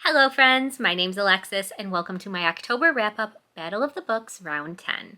Hello friends, my name's Alexis and welcome to my October wrap-up Battle of the Books Round 10.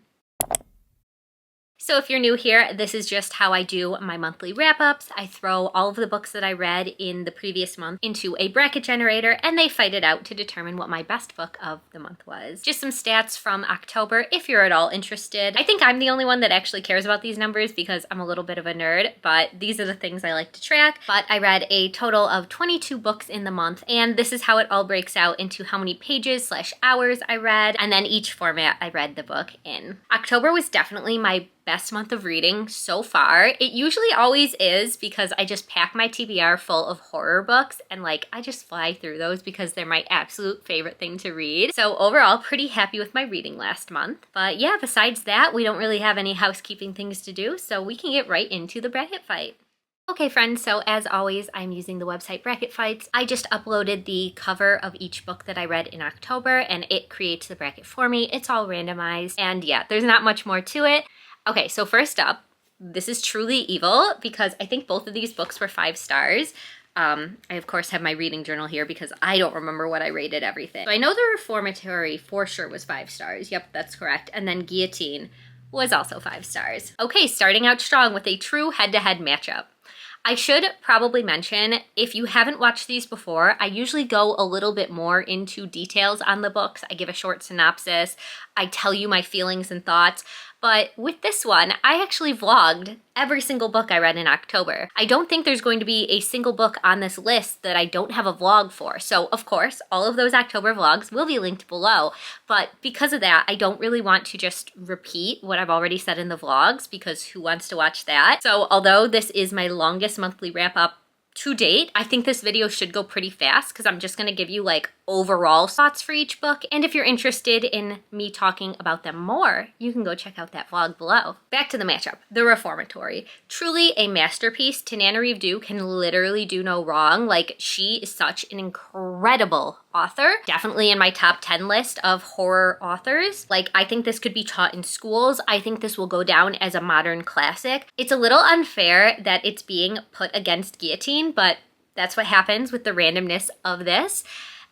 So if you're new here, this is just how I do my monthly wrap-ups. I throw all of the books that I read in the previous month into a bracket generator and they fight it out to determine what my best book of the month was. Just some stats from October if you're at all interested. I think I'm the only one that actually cares about these numbers because I'm a little bit of a nerd, but these are the things I like to track. But I read a total of 22 books in the month, and this is how it all breaks out into how many pages/hours I read, and then each format I read the book in. October was definitely my best month of reading so far. It usually always is because I just pack my TBR full of horror books and I just fly through those because they're my absolute favorite thing to read. So overall, pretty happy with my reading last month. But yeah, besides that, we don't really have any housekeeping things to do, so we can get right into the bracket fight. Okay friends, so as always, I'm using the website Bracket Fights. I just uploaded the cover of each book that I read in October and it creates the bracket for me. It's all randomized and yeah, there's not much more to it. Okay, so first up, this is Truly Evil because I think both of these books were 5 stars. I of course have my reading journal here because I don't remember what I rated everything. So I know the Reformatory for sure was 5 stars. Yep, that's correct. And then Guillotine was also 5 stars. Okay, starting out strong with a true head-to-head matchup. I should probably mention, if you haven't watched these before, I usually go a little bit more into details on the books. I give a short synopsis, I tell you my feelings and thoughts, but with this one, I actually vlogged every single book I read in October. I don't think there's going to be a single book on this list that I don't have a vlog for. So of course, all of those October vlogs will be linked below, but because of that, I don't really want to just repeat what I've already said in the vlogs because who wants to watch that? So although this is my longest monthly wrap up to date, I think this video should go pretty fast because I'm just going to give you overall thoughts for each book. And if you're interested in me talking about them more, you can go check out that vlog below. Back to the matchup, The Reformatory. Truly a masterpiece. Tananarive Due can literally do no wrong. She is such an incredible author. Definitely in my top 10 list of horror authors. I think this could be taught in schools. I think this will go down as a modern classic. It's a little unfair that it's being put against Guillotine, but that's what happens with the randomness of this.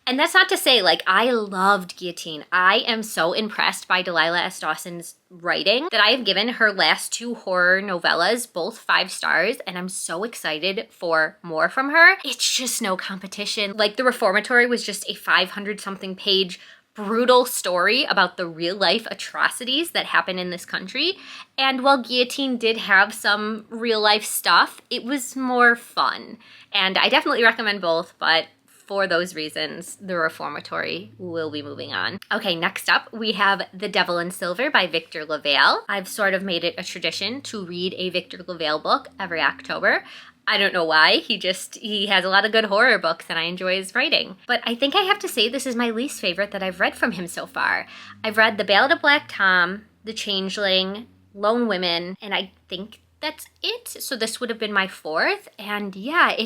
And that's not to say, I loved Guillotine. I am so impressed by Delilah S. Dawson's writing that I have given her last 2 horror novellas both 5 stars, and I'm so excited for more from her. It's just no competition. The Reformatory was just a 500-something page brutal story about the real-life atrocities that happen in this country. And while Guillotine did have some real-life stuff, it was more fun. And I definitely recommend both, but for those reasons, The Reformatory will be moving on. Okay, next up, we have The Devil in Silver by Victor LaValle. I've sort of made it a tradition to read a Victor LaValle book every October. I don't know why, he has a lot of good horror books and I enjoy his writing. But I think I have to say this is my least favorite that I've read from him so far. I've read The Ballad of Black Tom, The Changeling, Lone Women, and I think that's it. So this would have been my 4th. And yeah,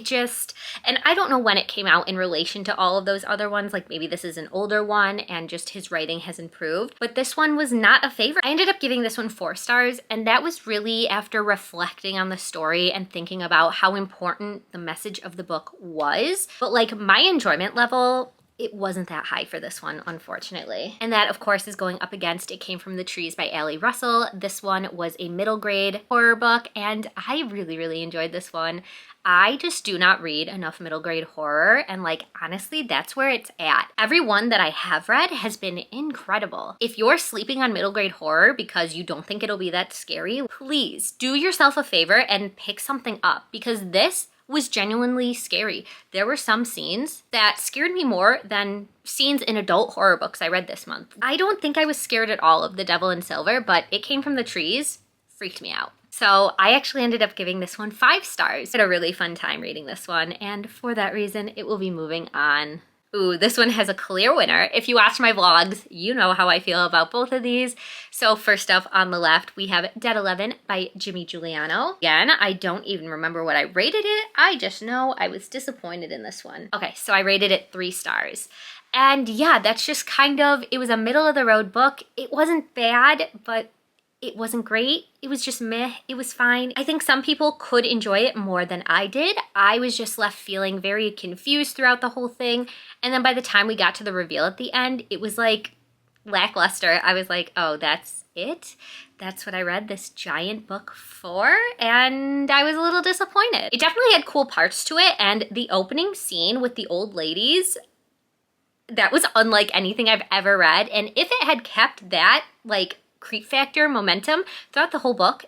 and I don't know when it came out in relation to all of those other ones. Maybe this is an older one and just his writing has improved. But this one was not a favorite. I ended up giving this one 4 stars. And that was really after reflecting on the story and thinking about how important the message of the book was. But my enjoyment level, it wasn't that high for this one, unfortunately. And that, of course, is going up against It Came From the Trees by Ali Russell. This one was a middle grade horror book, and I really, really enjoyed this one. I just do not read enough middle grade horror, and honestly, that's where it's at. Every one that I have read has been incredible. If you're sleeping on middle grade horror because you don't think it'll be that scary, please do yourself a favor and pick something up because this was genuinely scary. There were some scenes that scared me more than scenes in adult horror books I read this month. I don't think I was scared at all of The Devil in Silver, but It Came From the Trees freaked me out. So I actually ended up giving this one 5 stars. I had a really fun time reading this one, and for that reason, it will be moving on. Ooh, this one has a clear winner. If you watch my vlogs, you know how I feel about both of these. So first up on the left, we have Dead 11 by Jimmy Giuliano. Again, I don't even remember what I rated it. I just know I was disappointed in this one. Okay, so I rated it 3 stars. And yeah, that's just it was a middle of the road book. It wasn't bad, but It wasn't great. It was just meh. It was fine. I think some people could enjoy it more than I did. I was just left feeling very confused throughout the whole thing. And then by the time we got to the reveal at the end, it was like lackluster. I was like, oh, that's it? That's what I read this giant book for? And I was a little disappointed. It definitely had cool parts to it. And the opening scene with the old ladies, that was unlike anything I've ever read. And if it had kept that, like, creep factor momentum throughout the whole book,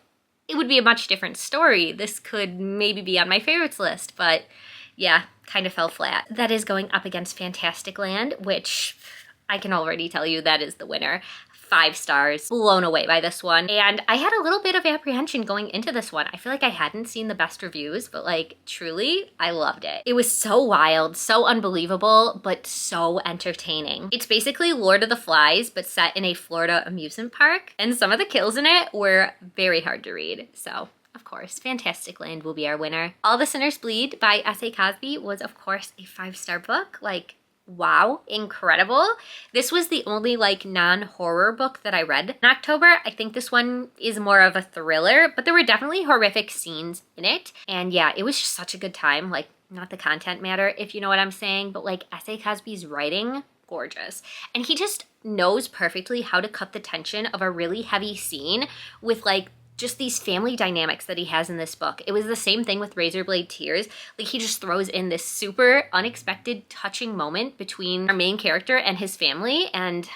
it would be a much different story. This could maybe be on my favorites list, but yeah, kind of fell flat. That is going up against Fantasticland, which I can already tell you that is the winner. 5 stars, blown away by this one. And I had a little bit of apprehension going into this one. I feel like I hadn't seen the best reviews, but like truly, I loved it. It was so wild, so unbelievable, but so entertaining. It's basically Lord of the Flies, but set in a Florida amusement park. And some of the kills in it were very hard to read. So of course, Fantasticland will be our winner. All the Sinners Bleed by S.A. Cosby was of course a 5-star book. Like, wow, incredible. This was the only like non-horror book that I read in October. I think this one is more of a thriller, but there were definitely horrific scenes in it. And yeah, it was just such a good time. Like, not the content matter, if you know what I'm saying, but like S.A. Cosby's writing, gorgeous. And he just knows perfectly how to cut the tension of a really heavy scene with like just these family dynamics that he has in this book. It was the same thing with Razorblade Tears. Like, he just throws in this super unexpected, touching moment between our main character and his family, and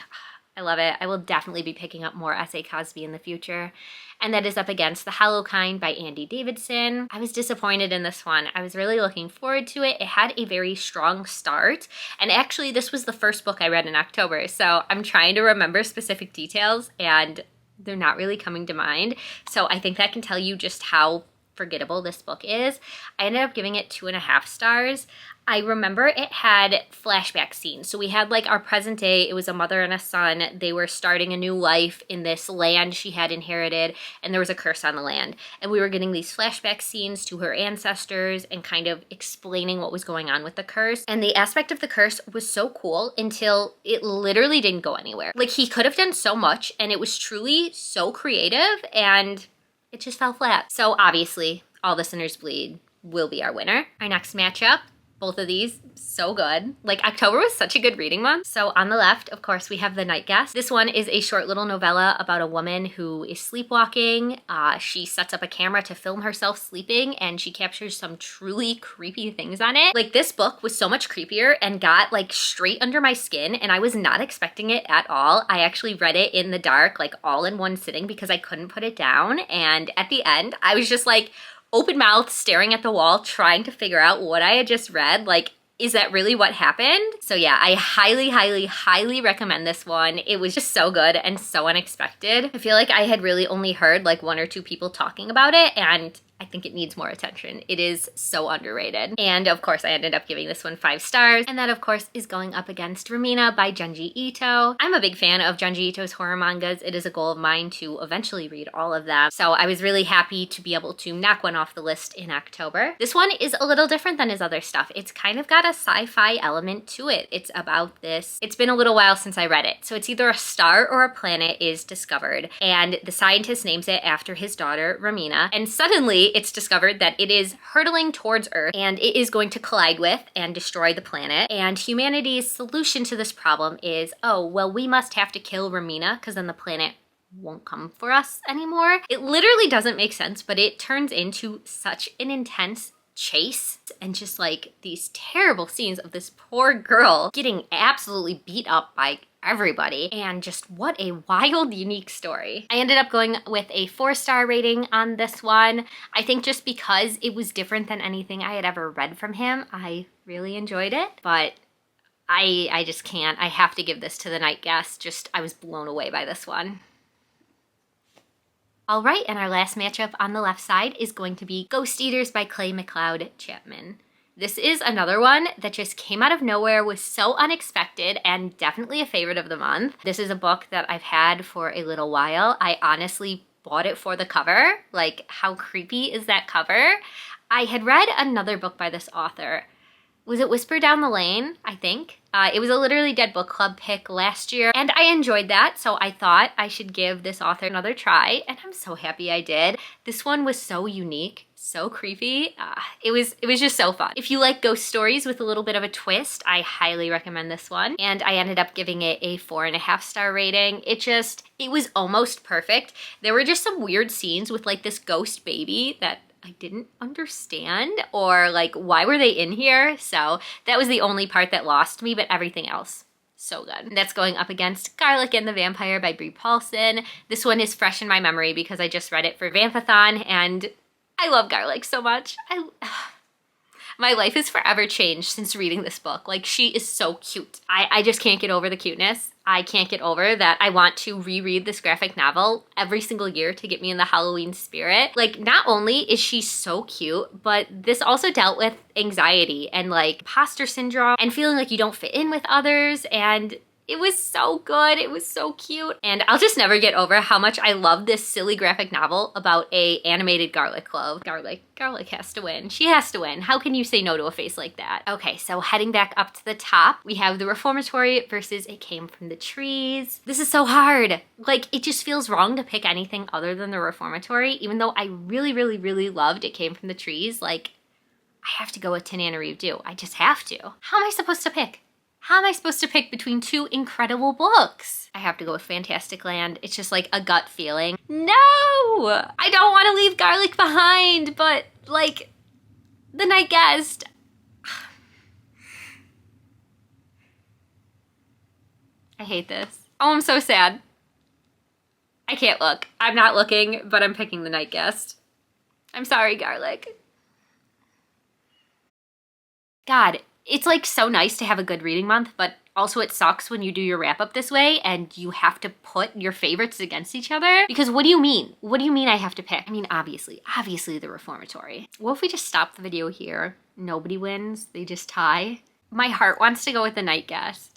I love it. I will definitely be picking up more S.A. Cosby in the future. And that is up against The Hollow Kind by Andy Davidson. I was disappointed in this one. I was really looking forward to it. It had a very strong start. And actually, this was the first book I read in October, so I'm trying to remember specific details, and they're not really coming to mind. So I think that can tell you just how forgettable this book is. I ended up giving it 2.5 stars. I remember it had flashback scenes. So we had like our present day, it was a mother and a son. They were starting a new life in this land she had inherited, and there was a curse on the land. And we were getting these flashback scenes to her ancestors and kind of explaining what was going on with the curse. And the aspect of the curse was so cool until it literally didn't go anywhere. Like, he could have done so much, and it was truly so creative, and it just fell flat. So obviously, All the Sinners Bleed will be our winner. Our next matchup, both of these, so good. Like, October was such a good reading month. So on the left, of course, we have The Night Guest. This one is a short little novella about a woman who is sleepwalking. She sets up a camera to film herself sleeping, and she captures some truly creepy things on it. Like, this book was so much creepier and got like straight under my skin, and I was not expecting it at all. I actually read it in the dark, like all in one sitting, because I couldn't put it down. And at the end, I was just like, open mouth, staring at the wall, trying to figure out what I had just read. Like, is that really what happened? So yeah, I highly, highly, highly recommend this one. It was just so good and so unexpected. I feel like I had really only heard like 1 or 2 people talking about it, and I think it needs more attention. It is so underrated. And of course, I ended up giving this one 5 stars. And that, of course, is going up against Romina by Junji Ito. I'm a big fan of Junji Ito's horror mangas. It is a goal of mine to eventually read all of them. So I was really happy to be able to knock one off the list in October. This one is a little different than his other stuff. It's kind of got a sci-fi element to it. It's about this. It's been a little while since I read it. So it's either a star or a planet is discovered, and the scientist names it after his daughter, Romina. And suddenly, it's discovered that it is hurtling towards Earth, and it is going to collide with and destroy the planet. And humanity's solution to this problem is, oh, well, we must have to kill Romina, because then the planet won't come for us anymore. It literally doesn't make sense, but it turns into such an intense chase and just like these terrible scenes of this poor girl getting absolutely beat up by everybody, and just what a wild, unique story. I ended up going with a 4-star rating on this one. I think just because it was different than anything I had ever read from him, I really enjoyed it, but I just can't. I have to give this to The Night Guest. Just, I was blown away by this one. All right, and our last matchup on the left side is going to be Ghost Eaters by Clay McLeod Chapman. This is another one that just came out of nowhere, was so unexpected, and definitely a favorite of the month. This is a book that I've had for a little while. I honestly bought it for the cover. Like, how creepy is that cover? I had read another book by this author. Was it Whisper Down the Lane? I think. It was a Literally Dead Book Club pick last year, and I enjoyed that, so I thought I should give this author another try, and I'm so happy I did. This one was so unique, so creepy. It was just so fun. If you like ghost stories with a little bit of a twist, I highly recommend this one, and I ended up giving it a 4.5-star rating. It was almost perfect. There were just some weird scenes with like this ghost baby that I didn't understand, or like, why were they in here? So that was the only part that lost me, but everything else, so good. That's going up against Garlic and the Vampire by Brie Paulson. This one is fresh in my memory because I just read it for Vampathon, and I love Garlic so much. My life has forever changed since reading this book. Like, she is so cute. I just can't get over the cuteness. I can't get over that I want to reread this graphic novel every single year to get me in the Halloween spirit. Like, not only is she so cute, but this also dealt with anxiety and like imposter syndrome and feeling like you don't fit in with others, and it was so good. It was so cute. And I'll just never get over how much I love this silly graphic novel about a animated Garlic Club. Garlic has to win. She has to win. How can you say no to a face like that? Okay, so heading back up to the top, we have The Reformatory versus It Came from the Trees. This is so hard. Like, it just feels wrong to pick anything other than The Reformatory, even though I really, really, really loved It Came from the Trees. Like, I have to go with Tananarive Due. I just have to. How am I supposed to pick? How am I supposed to pick between two incredible books? I have to go with Fantastic Land. It's just like a gut feeling. No! I don't want to leave Garlic behind, but like, The Night Guest. I hate this. Oh, I'm so sad. I can't look. I'm not looking, but I'm picking The Night Guest. I'm sorry, Garlic. God, it's like so nice to have a good reading month, but also it sucks when you do your wrap up this way and you have to put your favorites against each other. Because what do you mean? What do you mean I have to pick? I mean, obviously The Reformatory. What if we just stop the video here? Nobody wins, they just tie. My heart wants to go with The Night Guest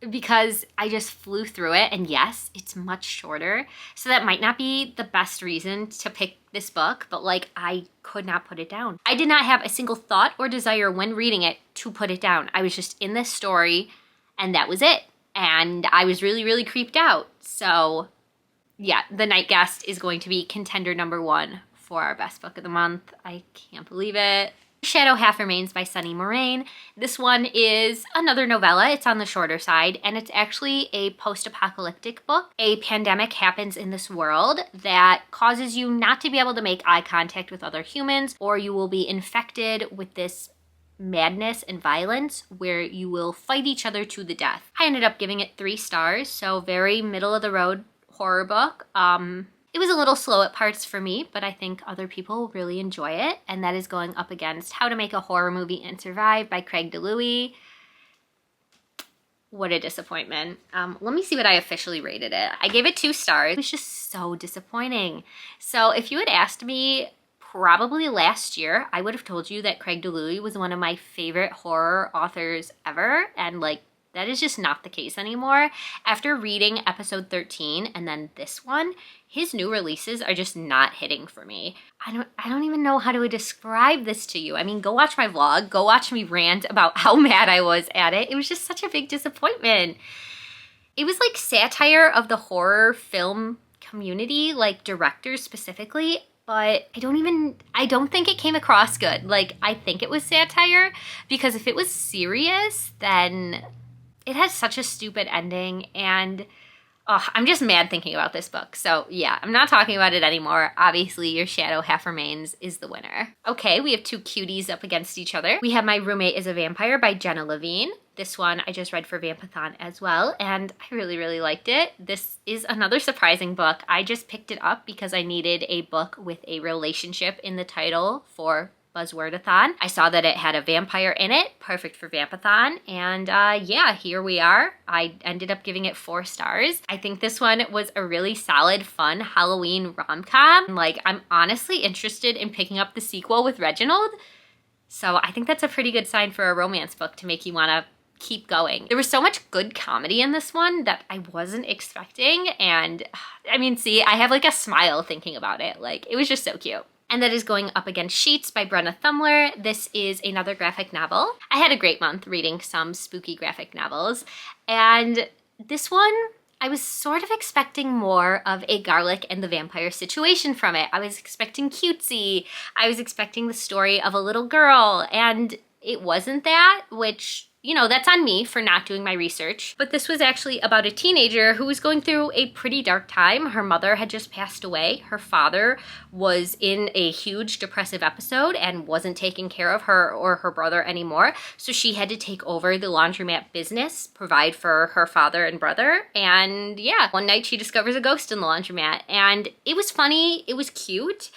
because I just flew through it, and yes, it's much shorter. So that might not be the best reason to pick this book, but like, I could not put it down. I did not have a single thought or desire when reading it to put it down. I was just in this story and that was it. And I was really, really creeped out. So yeah, The Night Guest is going to be contender number 1 for our best book of the month. I can't believe it. Shadow Half Remains by Sunny Moraine. This one is another novella. It's on the shorter side, and it's actually a post-apocalyptic book. A pandemic happens in this world that causes you not to be able to make eye contact with other humans, or you will be infected with this madness and violence where you will fight each other to the death. I ended up giving it 3 stars, so very middle of the road horror book. It was a little slow at parts for me, but I think other people will really enjoy it. And that is going up against How to Make a Horror Movie and Survive by Craig DeLuey. What a disappointment. Let me see what I officially rated it. I gave it 2 stars. It was just so disappointing. So if you had asked me probably last year, I would have told you that Craig DeLuey was one of my favorite horror authors ever. And like, that is just not the case anymore. After reading episode 13 and then this one, his new releases are just not hitting for me. I don't even know how to describe this to you. I mean, go watch my vlog, go watch me rant about how mad I was at it. It was just such a big disappointment. It was like satire of the horror film community, like directors specifically, but I don't think it came across good. Like, I think it was satire, because if it was serious, then it has such a stupid ending, and I'm just mad thinking about this book. So yeah, I'm not talking about it anymore. Obviously, Your Shadow Half Remains is the winner. Okay, we have 2 cuties up against each other. We have My Roommate is a Vampire by Jenna Levine. This one I just read for Vampathon as well, and I really, really liked it. This is another surprising book. I just picked it up because I needed a book with a relationship in the title for Buzzwordathon. I saw that it had a vampire in it, perfect for Vampathon, and yeah, here we are. I ended up giving it 4 stars. I think this one was a really solid, fun Halloween rom-com. Like, I'm honestly interested in picking up the sequel with Reginald, so I think that's a pretty good sign for a romance book to make you want to keep going. There was so much good comedy in this one that I wasn't expecting, and I mean, see, I have like a smile thinking about it. Like, it was just so cute. and that is going up against Sheets by Brenna Thumler. This is another graphic novel. I had a great month reading some spooky graphic novels, and this one, I was sort of expecting more of a Garlic and the Vampire situation from it. I was expecting cutesy. I was expecting the story of a little girl, and it wasn't that, which, you know, that's on me for not doing my research. But this was actually about a teenager who was going through a pretty dark time. Her mother had just passed away. Her father was in a huge depressive episode and wasn't taking care of her or her brother anymore. So she had to take over the laundromat business, provide for her father and brother. And yeah, one night she discovers a ghost in the laundromat. And it was funny. It was cute.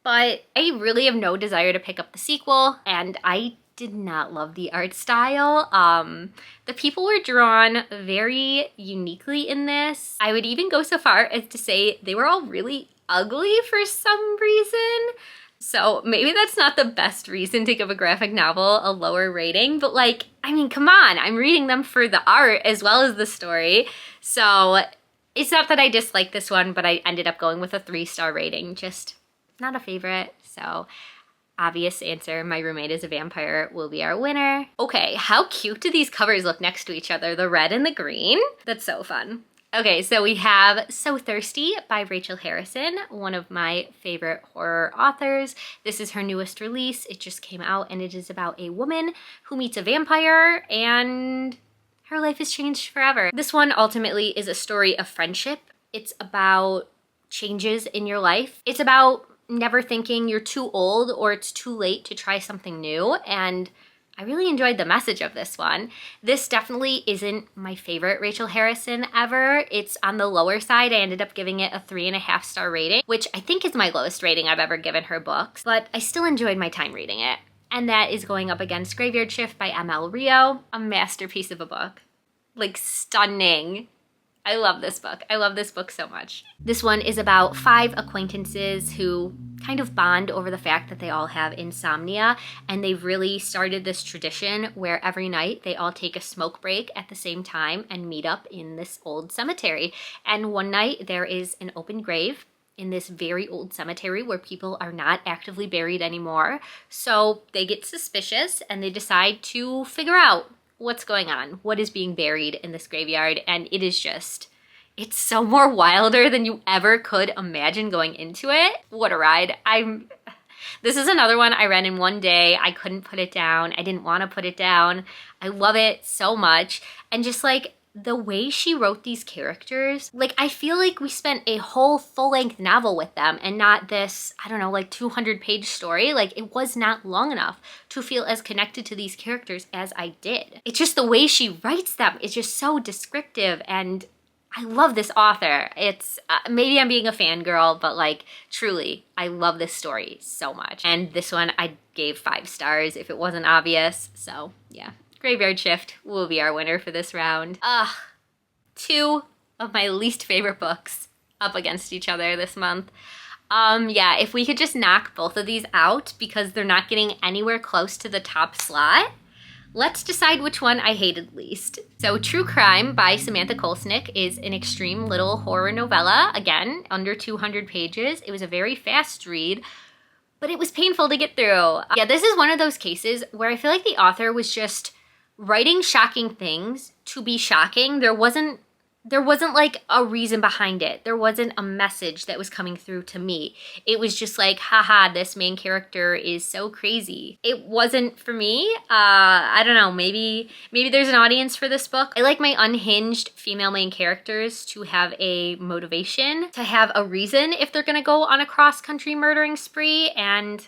But I really have no desire to pick up the sequel, and I did not love the art style. The people were drawn very uniquely in this. I would even go so far as to say they were all really ugly for some reason. So maybe that's not the best reason to give a graphic novel a lower rating, but like, I mean, come on, I'm reading them for the art as well as the story. So it's not that I dislike this one, but I ended up going with a 3-star rating. Just not a favorite. So obvious answer, My Roommate is a Vampire will be our winner. Okay, how cute do these covers look next to each other? The red and the green? That's so fun. Okay, so we have So Thirsty by Rachel Harrison, one of my favorite horror authors. This is her newest release. It just came out, and it is about a woman who meets a vampire and her life is changed forever. This one ultimately is a story of friendship. It's about changes in your life. It's about never thinking you're too old or it's too late to try something new, and I really enjoyed the message of this one. This definitely isn't my favorite Rachel Harrison ever. It's on the lower side. I ended up giving it a 3.5-star rating, which I think is my lowest rating I've ever given her books, but I still enjoyed my time reading it. And that is going up against Graveyard Shift by ML Rio, a masterpiece of a book. Like, stunning. I love this book. I love this book so much. This one is about 5 acquaintances who kind of bond over the fact that they all have insomnia, and they've really started this tradition where every night they all take a smoke break at the same time and meet up in this old cemetery. And one night there is an open grave in this very old cemetery where people are not actively buried anymore. So they get suspicious and they decide to figure out what's going on, what is being buried in this graveyard, and it is just, it's so more wilder than you ever could imagine going into it. What a ride. This is another one I read in one day. I couldn't put it down. I didn't want to put it down. I love it so much. And just like the way she wrote these characters, like I feel like we spent a whole full-length novel with them and not this, I don't know, like 200-page story. Like it was not long enough to feel as connected to these characters as I did. It's just the way she writes them. It's just so descriptive, and I love this author. It's, maybe I'm being a fangirl, but like truly, I love this story so much. And this one I gave 5 stars if it wasn't obvious, so yeah. Graveyard Shift will be our winner for this round. 2 of my least favorite books up against each other this month. Yeah, if we could just knock both of these out because they're not getting anywhere close to the top slot, let's decide which one I hated least. So True Crime by Samantha Kolsnick is an extreme little horror novella. Again, under 200 pages. It was a very fast read, but it was painful to get through. Yeah, this is one of those cases where I feel like the author was just writing shocking things to be shocking. There wasn't like a reason behind it. There wasn't a message that was coming through to me. It was just like, haha, this main character is so crazy. It wasn't for me. I don't know, maybe there's an audience for this book. I like my unhinged female main characters to have a motivation, to have a reason if they're gonna go on a cross-country murdering spree, and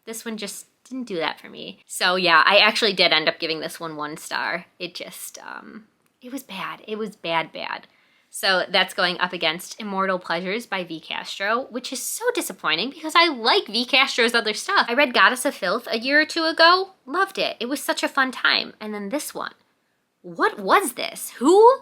this one just didn't do that for me. So yeah, I actually did end up giving this one 1 star. It just, it was bad. It was bad. So that's going up against Immortal Pleasures by V. Castro, which is so disappointing because I like V. Castro's other stuff. I read Goddess of Filth a year or 2 ago, loved it. It was such a fun time. And then this one, what was this? Who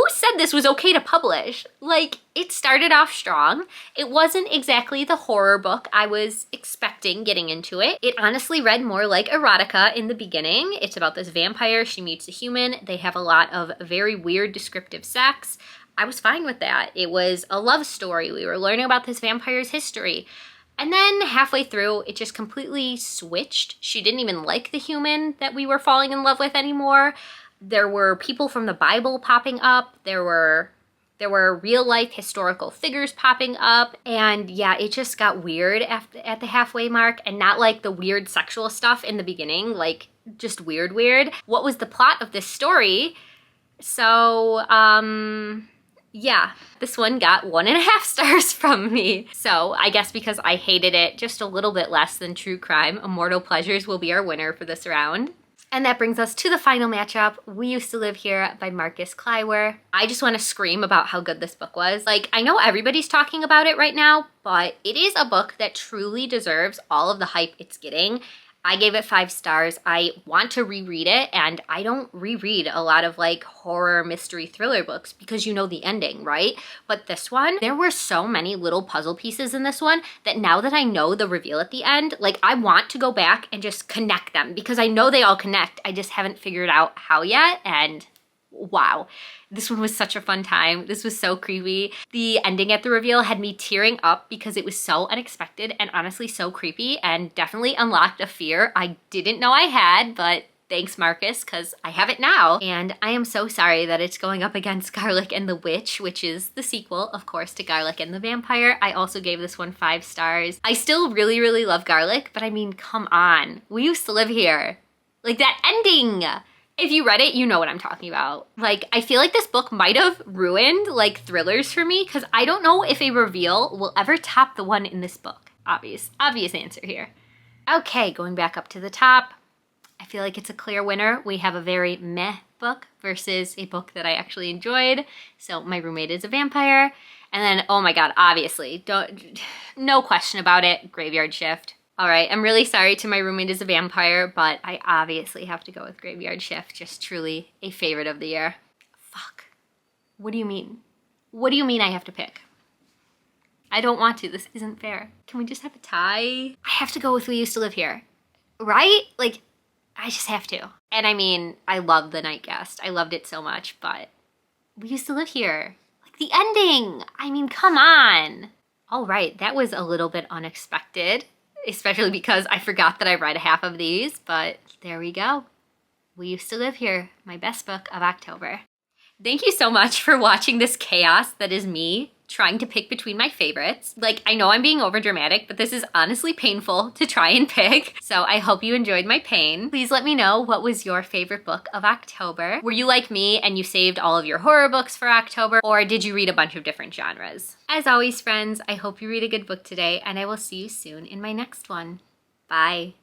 said this was okay to publish? Like, it started off strong. It wasn't exactly the horror book I was expecting getting into it. It honestly read more like erotica in the beginning. It's about this vampire. She meets a human. They have a lot of very weird descriptive sex. I was fine with that. It was a love story. We were learning about this vampire's history. And then halfway through, it just completely switched. She didn't even like the human that we were falling in love with anymore. There were people from the Bible popping up. There were real life historical figures popping up. And yeah, it just got weird at the halfway mark, and not like the weird sexual stuff in the beginning, like just weird. What was the plot of this story? So, yeah, this one got 1.5 stars from me. So I guess because I hated it just a little bit less than True Crime, Immortal Pleasures will be our winner for this round. And that brings us to the final matchup, We Used to Live Here by Marcus Kleiwer. I just want to scream about how good this book was. Like, I know everybody's talking about it right now, but it is a book that truly deserves all of the hype it's getting. I gave it 5 stars. I want to reread it, and I don't reread a lot of like horror, mystery, thriller books because you know the ending, right? But this one, there were so many little puzzle pieces in this one that now that I know the reveal at the end, like I want to go back and just connect them because I know they all connect. I just haven't figured out how yet, and wow. This one was such a fun time. This was so creepy. The ending at the reveal had me tearing up because it was so unexpected and honestly so creepy, and definitely unlocked a fear I didn't know I had, but thanks Marcus, because I have it now. And I am so sorry that it's going up against Garlic and the Witch, which is the sequel, of course, to Garlic and the Vampire. I also gave this one 5 stars. I still really, really love Garlic, but I mean, come on. We Used to Live Here. Like that ending. If you read it, you know what I'm talking about. Like, I feel like this book might have ruined like thrillers for me because I don't know if a reveal will ever top the one in this book. Obvious answer here. Okay, going back up to the top. I feel like it's a clear winner. We have a very meh book versus a book that I actually enjoyed. So My Roommate is a Vampire. And then, oh my God, obviously, no question about it, Graveyard Shift. All right, I'm really sorry to My Roommate is a Vampire, but I obviously have to go with Graveyard Shift. Just truly a favorite of the year. Fuck. What do you mean? What do you mean I have to pick? I don't want to. This isn't fair. Can we just have a tie? I have to go with We Used to Live Here. Right? Like, I just have to. And I mean, I love The Night Guest. I loved it so much, but We Used to Live Here. Like the ending. I mean, come on. All right, that was a little bit unexpected, especially because I forgot that I read half of these, but there we go. We Used to Live Here, my best book of October. Thank you so much for watching this chaos that is me trying to pick between my favorites. Like, I know I'm being overdramatic, but this is honestly painful to try and pick. So I hope you enjoyed my pain. Please let me know what was your favorite book of October. Were you like me and you saved all of your horror books for October, or did you read a bunch of different genres? As always, friends, I hope you read a good book today, and I will see you soon in my next one. Bye.